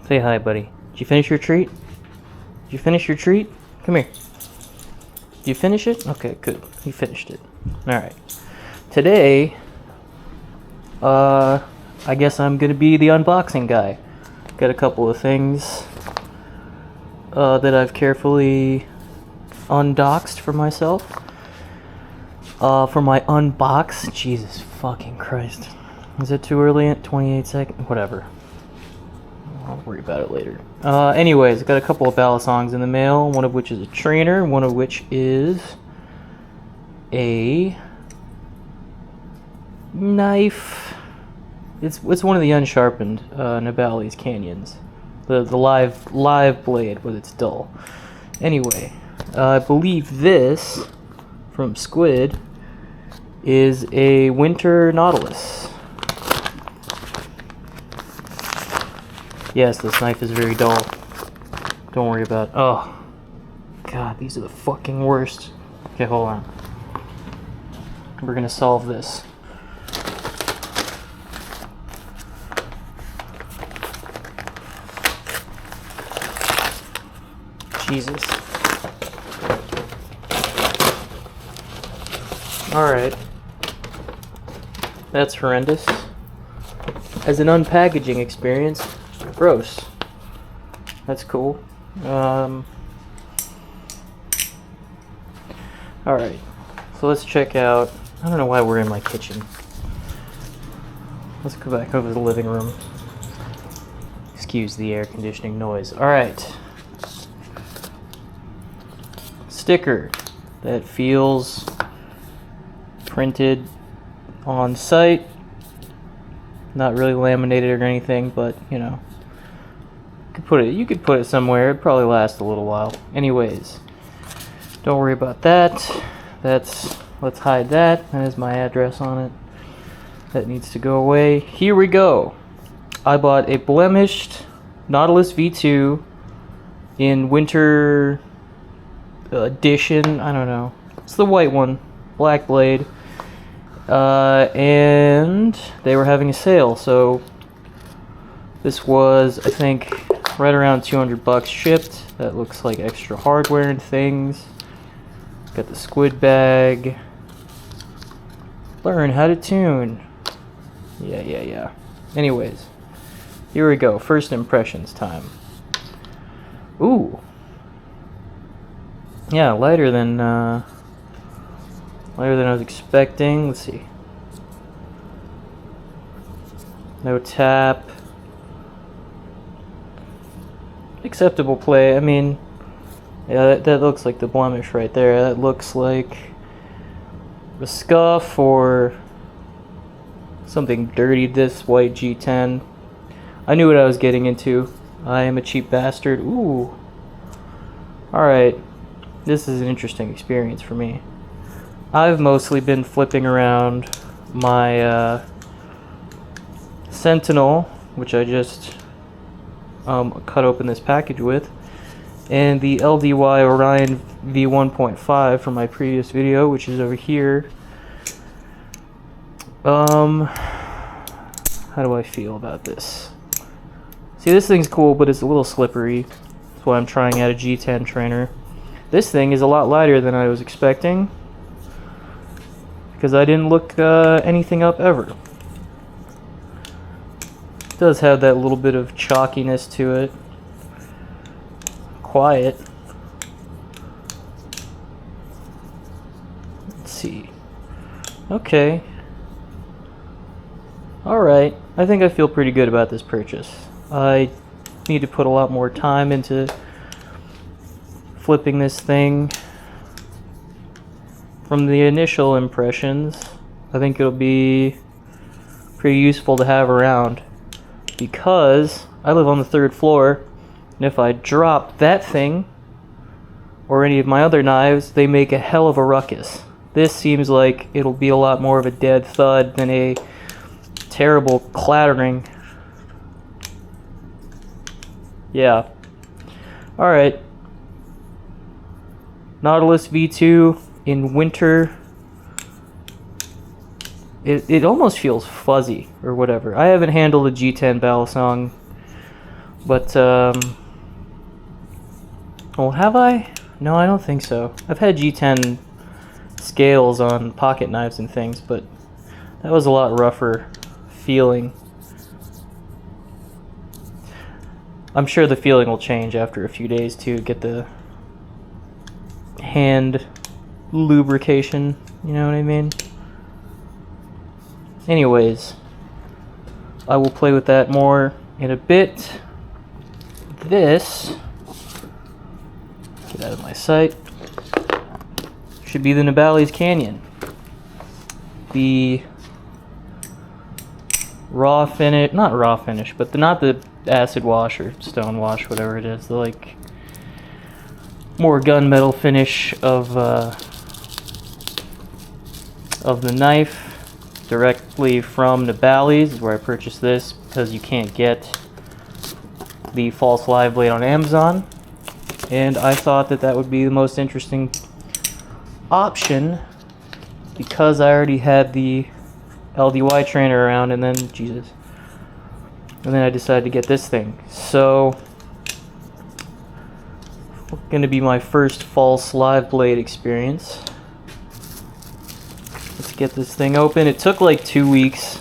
Say hi, buddy. Did you finish your treat? Did you finish your treat? Come here. Did you finish it? Okay, good. You finished it. Alright. Today, I guess I'm gonna be the unboxing guy. Got a couple of things that I've carefully undoxed for myself. For my unbox. Jesus fucking Christ. Is it too early at 28 seconds? Whatever. I'll worry about it later. Anyways, I got a couple of balisongs in the mail, one of which is a trainer, one of which is a knife. It's one of the unsharpened Nabalis canyons. The live blade, but it's dull. Anyway, I believe this from Squid is a winter Nautlius. Yes, this knife is very dull. Don't worry about it. Oh, God, these are the fucking worst. Okay, hold on. We're gonna solve this. Jesus. Alright. That's horrendous. As an unpackaging experience, gross. That's cool. Alright. So let's check out... I don't know why we're in my kitchen. Let's go back over to the living room. Excuse the air conditioning noise. Alright. Sticker that feels printed on site. Not really laminated or anything, but you know. You could put it somewhere. It'd probably last a little while. Anyways, don't worry about that. Let's hide that. That is my address on it. That needs to go away. Here we go. I bought a blemished Nautilus V2 in winter edition. I don't know. It's the white one, black blade. And they were having a sale, so this was, I think, right around 200 bucks shipped. That looks like extra hardware and things. Got the Squid bag. Learn how to tune. Yeah. Anyways, here we go. First impressions time. Ooh. Yeah, lighter than I was expecting. Let's see. No tap. Acceptable play. I mean, yeah, that looks like the blemish right there. That looks like a scuff or something dirtied this white G10. I knew what I was getting into. I am a cheap bastard. Ooh. Alright. This is an interesting experience for me. I've mostly been flipping around my Sentinel, which I just cut open this package with, and the LDY Orion V1.5 from my previous video, which is over here. How do I feel about this? See, this thing's cool, but it's a little slippery. That's why I'm trying out a G10 trainer. This thing is a lot lighter than I was expecting, because I didn't look anything up ever. It does have that little bit of chalkiness to it. Quiet. Let's see. Okay. Alright. I think I feel pretty good about this purchase. I need to put a lot more time into flipping this thing. From the initial impressions, I think it'll be pretty useful to have around, because I live on the 3rd floor, and if I drop that thing or any of my other knives, they make a hell of a ruckus. This seems like it'll be a lot more of a dead thud than a terrible clattering. Yeah. Alright. Nautilus V2 in winter. It almost feels fuzzy or whatever. I haven't handled a G10 balisong But, well, have I? No, I don't think so. I've had G10 scales on pocket knives and things, but that was a lot rougher feeling. I'm sure the feeling will change after a few days to get the hand lubrication, you know what I mean? Anyways, I will play with that more in a bit. This, get out of my sight, should be the Nabalis Canyon. The raw finish, not raw finish, but not the acid wash or stone wash, whatever it is, the like more gunmetal finish of the knife directly from Nabalis is where I purchased this, because you can't get the false live blade on Amazon, and I thought that that would be the most interesting option because I already had the LDY trainer around, and then I decided to get this thing. So going to be my first false live blade experience. Let's get this thing open. It took like 2 weeks,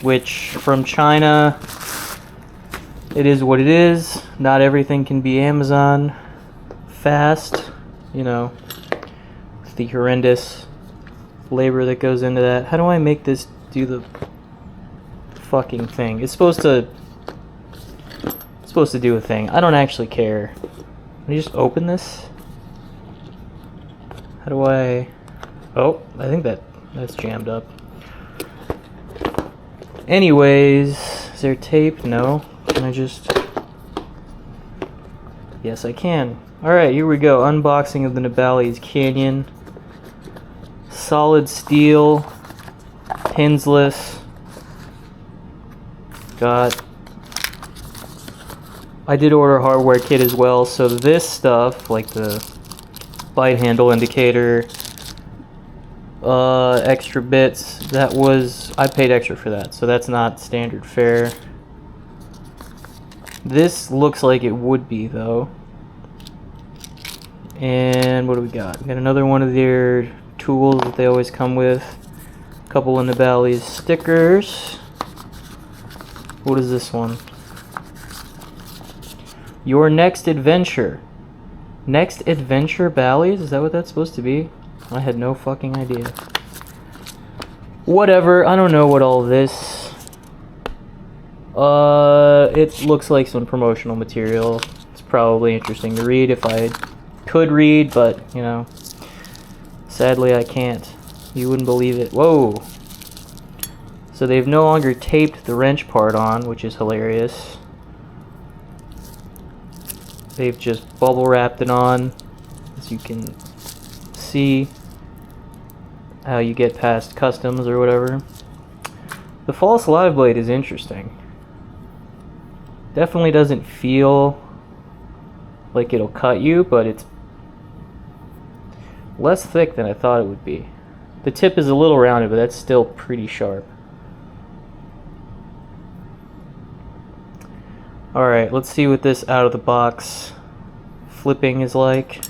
which from China, it is what it is. Not everything can be Amazon fast, you know, the horrendous labor that goes into that. How do I make this do the fucking thing? It's supposed to do a thing. I don't actually care. Can you just open this? How do I... Oh, I think that's jammed up. Anyways, is there tape? No. Can I just... Yes, I can. Alright, here we go. Unboxing of the Nabalis Canyon. Solid steel. Pinsless. Got... I did order a hardware kit as well, so this stuff, like the bite handle indicator, extra bits, that was... I paid extra for that, so that's not standard fare. This looks like it would be, though. And what do we got? We got another one of their tools that they always come with. A couple of Nabalis stickers. What is this one? Your next adventure. Next adventure Bally's? Is that what that's supposed to be? I had no fucking idea. Whatever, I don't know what all of this... it looks like some promotional material. It's probably interesting to read if I could read, but, you know, sadly I can't. You wouldn't believe it. Whoa! So they've no longer taped the wrench part on, which is hilarious. They've just bubble wrapped it on, as you can see how you get past customs or whatever. The false live blade is interesting. Definitely doesn't feel like it'll cut you, but it's less thick than I thought it would be. The tip is a little rounded, but that's still pretty sharp. Alright, let's see what this out of the box flipping is like.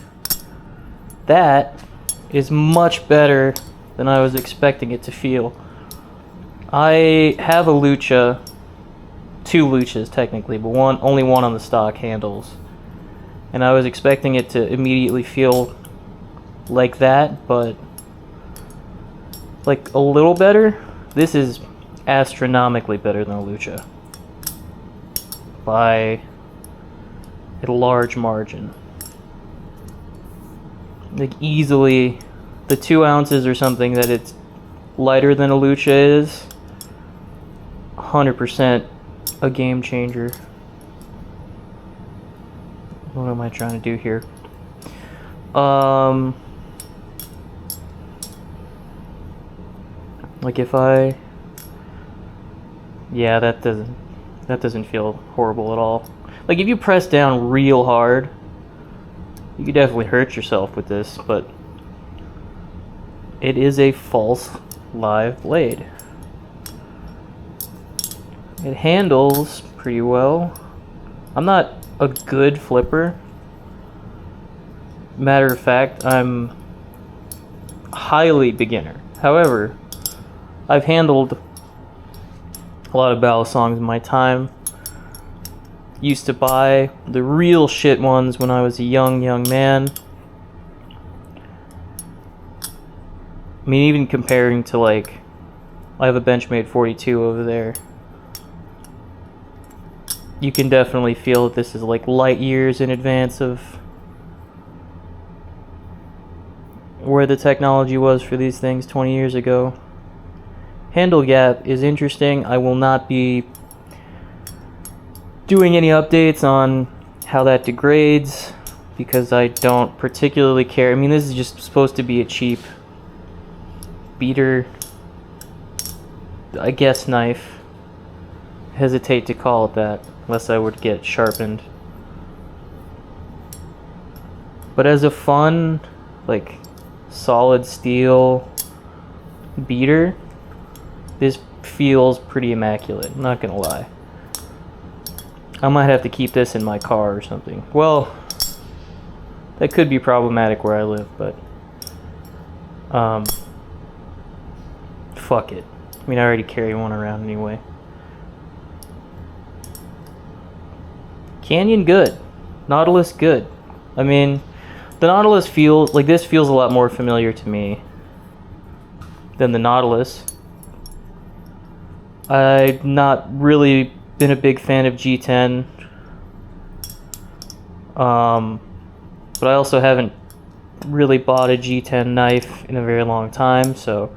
That is much better than I was expecting it to feel. I have a lucha, 2 luchas technically, but only one on the stock handles. And I was expecting it to immediately feel like that, but like a little better. This is astronomically better than a lucha. By a large margin. Like easily, the 2 ounces or something that it's lighter than a lucha is 100% a game changer. What am I trying to do here? Like if I... Yeah, that doesn't feel horrible at all. Like if you press down real hard, you could definitely hurt yourself with this, but it is a false live blade. It handles pretty well. I'm not a good flipper. Matter of fact, I'm highly beginner. However, I've handled a lot of ballad songs in my time. Used to buy the real shit ones when I was a young man. I mean, even comparing to, like, I have a Benchmade 42 over there. You can definitely feel that this is like light years in advance of where the technology was for these things 20 years ago. Handle gap is interesting. I will not be doing any updates on how that degrades because I don't particularly care. I mean, this is just supposed to be a cheap beater, I guess, knife. Hesitate to call it that unless I would get sharpened. But as a fun, like, solid steel beater, this feels pretty immaculate, I'm not gonna lie. I might have to keep this in my car or something. Well, that could be problematic where I live, but fuck it. I mean, I already carry one around anyway. Canyon, good. Nautilus, good. I mean, the Nautilus feels like this feels a lot more familiar to me than the Nautilus. I've not really been a big fan of G10, but I also haven't really bought a G10 knife in a very long time, so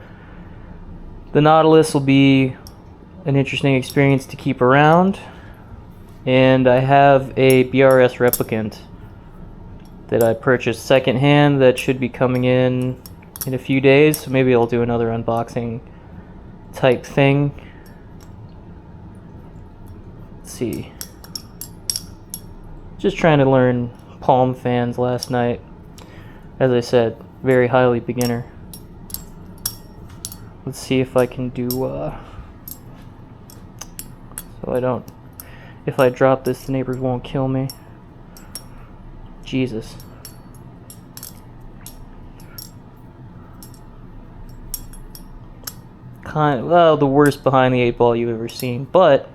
the Nautilus will be an interesting experience to keep around. And I have a BRS replicant that I purchased secondhand that should be coming in a few days, so maybe I'll do another unboxing type thing. Let's see. Just trying to learn palm fans last night. As I said, very highly beginner. Let's see if I can do, so I don't, if I drop this, the neighbors won't kill me. Jesus. Well, the worst behind the 8 ball you've ever seen, but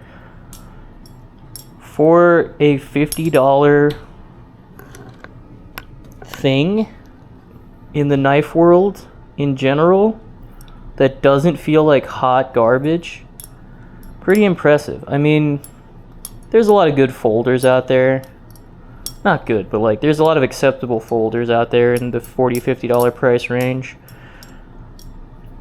for a $50 thing in the knife world in general that doesn't feel like hot garbage, pretty impressive. I mean, there's a lot of good folders out there. Not good, but like there's a lot of acceptable folders out there in the $40-50 price range.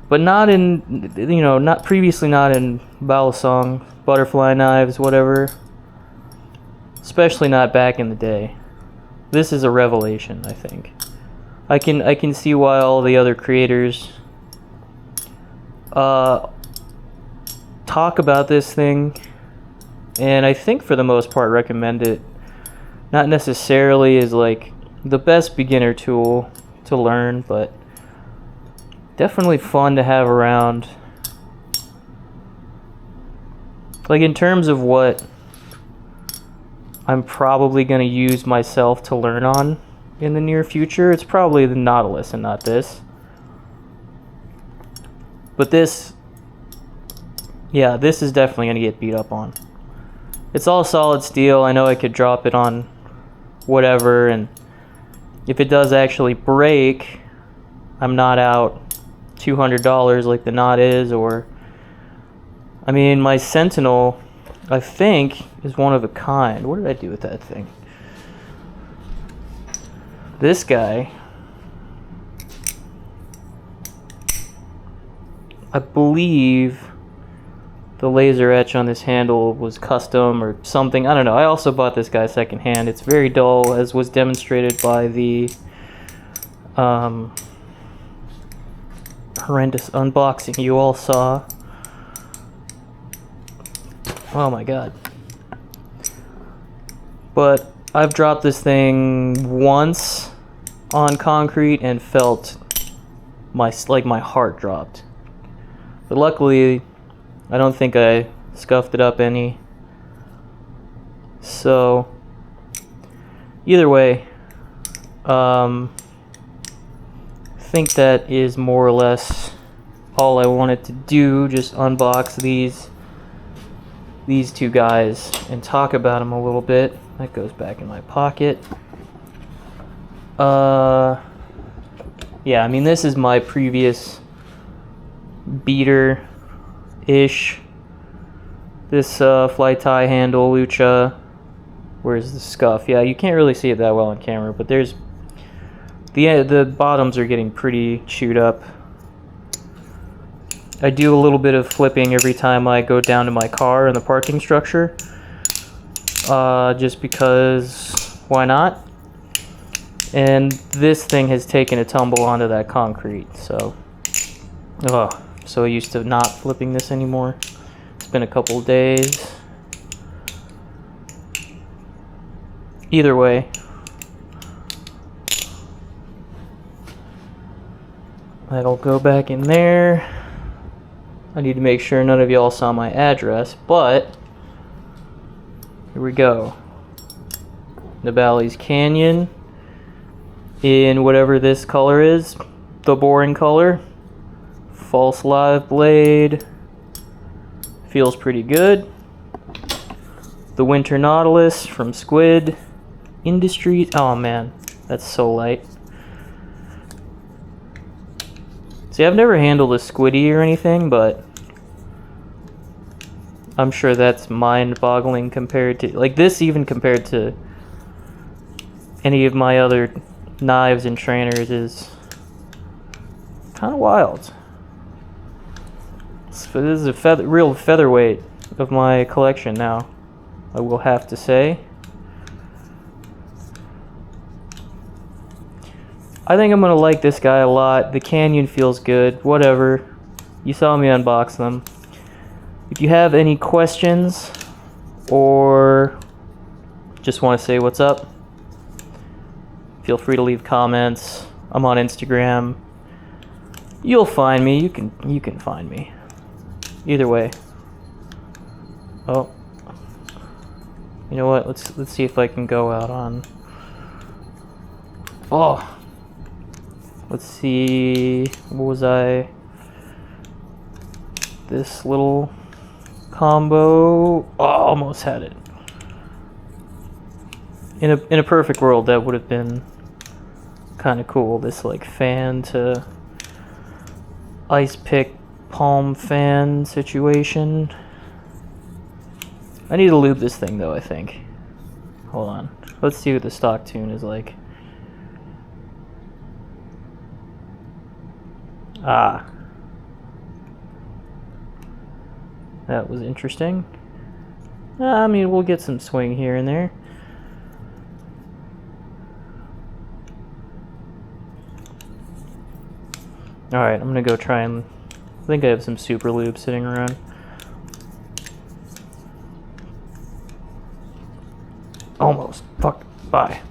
But not in, you know, not previously, not in Balisong, butterfly knives, whatever. Especially not back in the day. This is a revelation, I think. I can see why all the other creators talk about this thing, and I think for the most part recommend it. Not necessarily as like the best beginner tool to learn, but definitely fun to have around. Like in terms of what I'm probably going to use myself to learn on in the near future, it's probably the Nautilus and not this. But this, yeah, this is definitely going to get beat up on. It's all solid steel. I know I could drop it on whatever, and if it does actually break, I'm not out $200 like the Naut is, or, I mean, my Sentinel, I think, is one of a kind. What did I do with that thing? This guy, I believe the laser etch on this handle was custom or something. I don't know. I also bought this guy secondhand. It's very dull, as was demonstrated by the horrendous unboxing you all saw. Oh my god. But I've dropped this thing once on concrete and felt my heart dropped. But luckily, I don't think I scuffed it up any. So either way, I think that is more or less all I wanted to do. Just unbox these two guys and talk about them a little bit. That goes back in my pocket. Yeah, I mean, this is my previous beater-ish. This fly tie handle lucha. Where's the scuff? Yeah, you can't really see it that well on camera, but there's the bottoms are getting pretty chewed up. I do a little bit of flipping every time I go down to my car in the parking structure, just because why not? And this thing has taken a tumble onto that concrete, so so used to not flipping this anymore. It's been a couple of days. Either way, that'll go back in there. I need to make sure none of y'all saw my address, but here we go. Nabalis Canyon in whatever this color is, the boring color. False live blade. Feels pretty good. The Winter Nautilus from Squid Industries. Oh man, that's so light. See, I've never handled a Squiddy or anything, but I'm sure that's mind-boggling compared to, like, this even compared to any of my other knives and trainers is kind of wild. So this is a real featherweight of my collection now, I will have to say. I think I'm going to like this guy a lot. The Canyon feels good. Whatever. You saw me unbox them. If you have any questions or just want to say what's up, feel free to leave comments. I'm on Instagram. You'll find me. You can find me. Either way. Oh. You know what? Let's see if I can go out on. Oh. Let's see. What was I? This little combo. Oh, almost had it. In a perfect world, that would have been kind of cool. This like fan to ice pick palm fan situation. I need to lube this thing though, I think. Hold on. Let's see what the stock tune is like. Ah. That was interesting. I mean, we'll get some swing here and there. Alright, I'm gonna go try and... I think I have some super lube sitting around. Almost. Fuck. Bye.